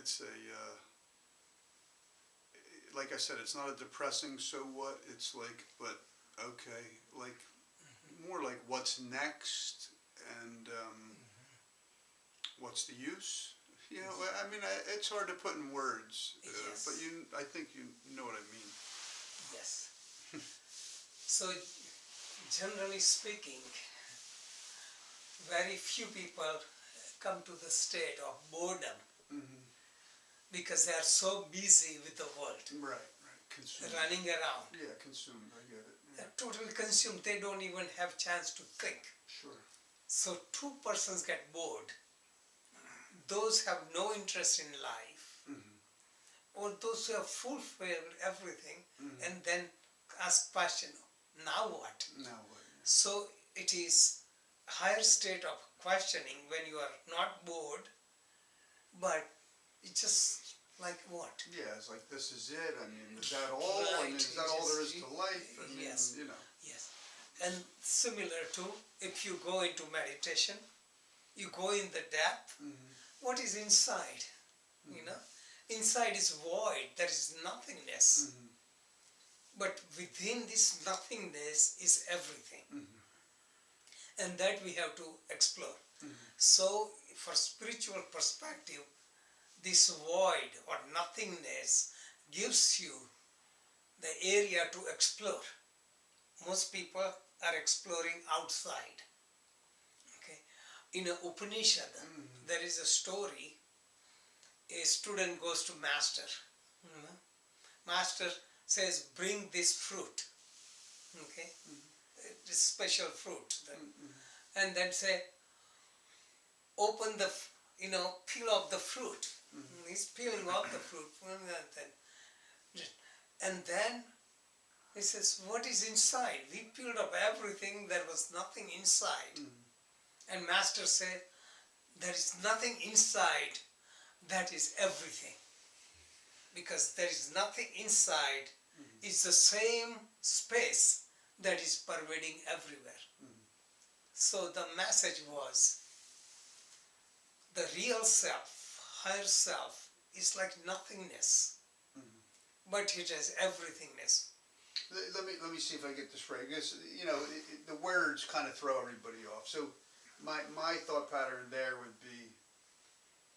it's a, like I said, it's not a depressing so what, it's like, but okay, like, more like what's next and what's the use? You know, I mean, it's hard to put in words, Yes. but I think you know what I mean. Yes. So, generally speaking, very few people come to the state of boredom because they are so busy with the world, Right, consumed. running around. Yeah, consumed, I get it. Yeah. They're totally consumed, they don't even have chance to think. Sure. So two persons get bored. Those have no interest in life, or those who have fulfilled everything, and then ask question, now what? Now what? Yeah. So it is higher state of questioning when you are not bored, but it's just like what? Yeah, it's like this is it. I mean, is that all? Right. I mean, is that all there is to life? I mean, Yes. you know. Yes. And similar to if you go into meditation, you go in the depth, what is inside? You know, inside is void, there is nothingness. But within this nothingness is everything. And that we have to explore. So, for spiritual perspective, this void or nothingness gives you the area to explore. Most people are exploring outside. Okay. In an Upanishad, there is a story. A student goes to master. Master says, bring this fruit. Okay. This special fruit. And then say, open the, peel off the fruit. He's peeling off the fruit. And then he says, what is inside? We peeled off everything, there was nothing inside. And master said, there is nothing inside, that is everything. Because there is nothing inside, it's the same space that is pervading everywhere. So the message was, the real self, higher self, is like nothingness, but it has everythingness. Let me see if I get this right, because the words kind of throw everybody off. So my thought pattern there would be,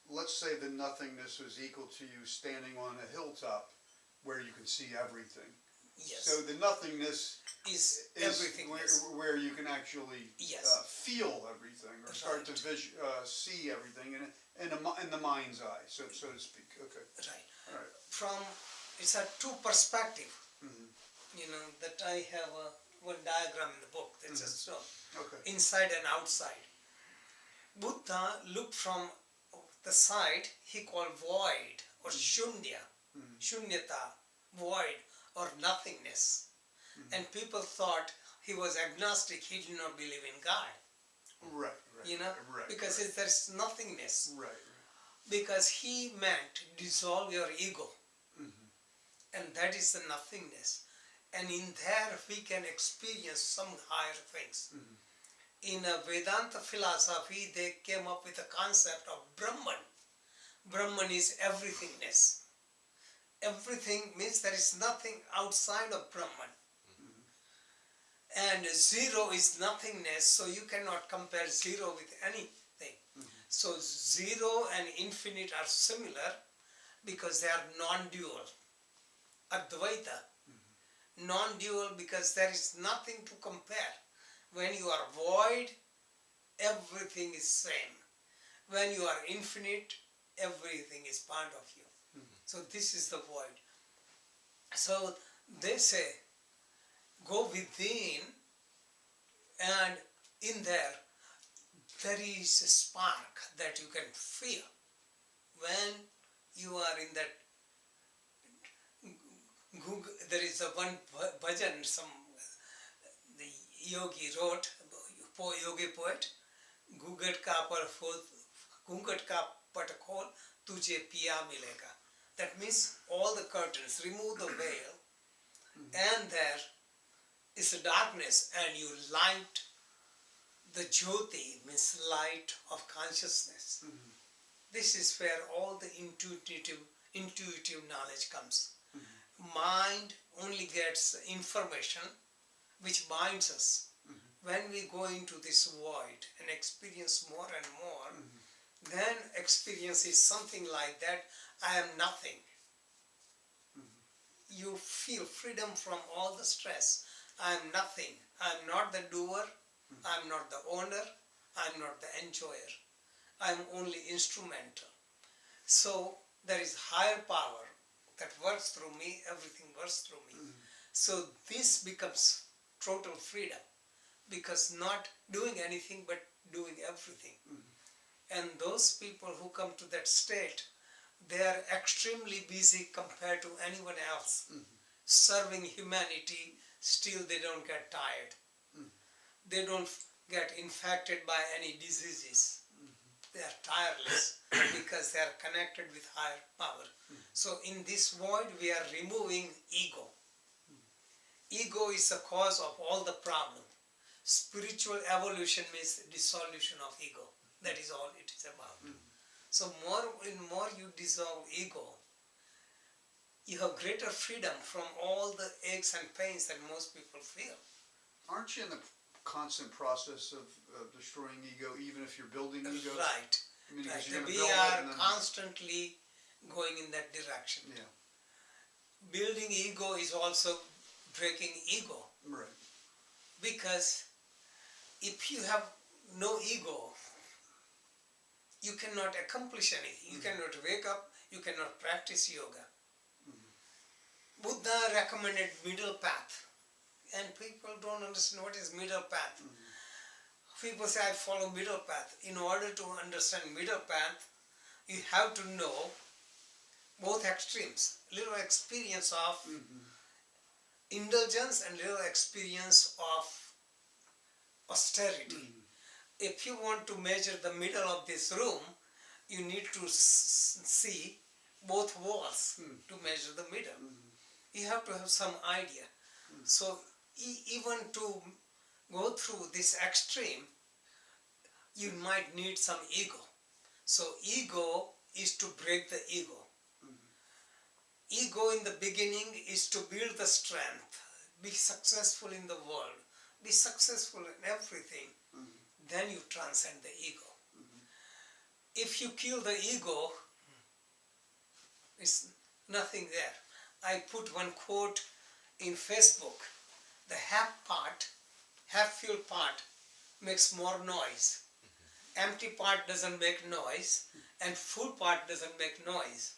let's say the nothingness was equal to you standing on a hilltop where you can see everything. Yes. So the nothingness is everythingness, where you can actually feel everything, or start to see everything in the mind's eye, so to speak. Okay. Right. All right. From it's a two perspective. That I have one diagram in the book that says so. Okay. Inside and outside. Buddha looked from the side, he called void or shunya, shunyata, void or nothingness. And people thought he was agnostic, he did not believe in God. Right. Because there's nothingness. Right. Because he meant dissolve your ego. And that is the nothingness. And in there we can experience some higher things. In a Vedanta philosophy, they came up with a concept of Brahman. Brahman is everythingness. Everything means there is nothing outside of Brahman. And zero is nothingness, so you cannot compare zero with anything. So zero and infinite are similar because they are non-dual. Advaita. Non-dual because there is nothing to compare. When you are void, everything is same. When you are infinite, everything is part of you. So this is the void. So they say, go within, and in there is a spark that you can feel. When you are in that, there is a one bhajan, the yogi wrote, yogi poet, Gugat ka pat khol, tujhe piya milega. That means all the curtains, remove the veil, and there is a darkness, and you light the jyoti, means light of consciousness. This is where all the intuitive knowledge comes. Mind only gets information which binds us. When we go into this void and experience more and more, then experience is something like that, I am nothing. You feel freedom from all the stress. I am nothing. I am not the doer. I am not the owner. I am not the enjoyer. I am only instrumental. So there is higher power that works through me. Everything works through me. So this becomes total freedom, because not doing anything but doing everything. And those people who come to that state, they are extremely busy compared to anyone else. Serving humanity, still they don't get tired. They don't get infected by any diseases. They are tireless because they are connected with higher power. So in this void we are removing ego. Ego is the cause of all the problem. Spiritual evolution means dissolution of ego. That is all it is about. So more you dissolve ego, you have greater freedom from all the aches and pains that most people feel. Aren't you in the constant process of destroying ego, even if you're building ego? Right. I mean, because Right. you're gonna We build it are and then- constantly going in that direction. Yeah. Building ego is also breaking ego. Right. Because if you have no ego, you cannot accomplish anything. You cannot wake up, you cannot practice yoga. Buddha recommended middle path, and people don't understand what is middle path. People say, I follow middle path. In order to understand middle path, you have to know both extremes. Little experience of indulgence and little experience of austerity. If you want to measure the middle of this room, you need to see both walls to measure the middle. You have to have some idea. So even to go through this extreme, you might need some ego. So ego is to break the ego. Ego in the beginning is to build the strength, be successful in the world, be successful in everything. Then you transcend the ego. If you kill the ego, it's nothing there. I put one quote in Facebook: the half-filled part makes more noise. Empty part doesn't make noise, and full part doesn't make noise.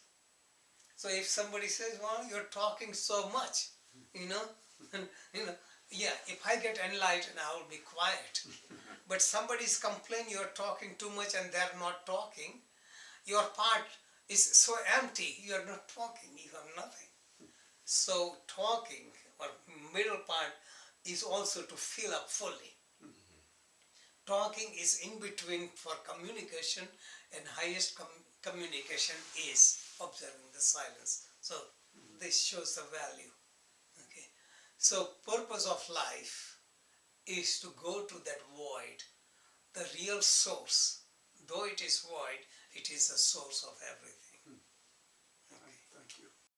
So if somebody says, well, you're talking so much, yeah, if I get enlightened, I will be quiet. But somebody's complaining you're talking too much and they're not talking. Your part is so empty, you're not talking, you have nothing. So talking, or middle part, is also to fill up fully. Talking is in between for communication, and highest communication is observing the silence. So this shows the value. Okay. So purpose of life is to go to that void, the real source. Though it is void, it is the source of everything.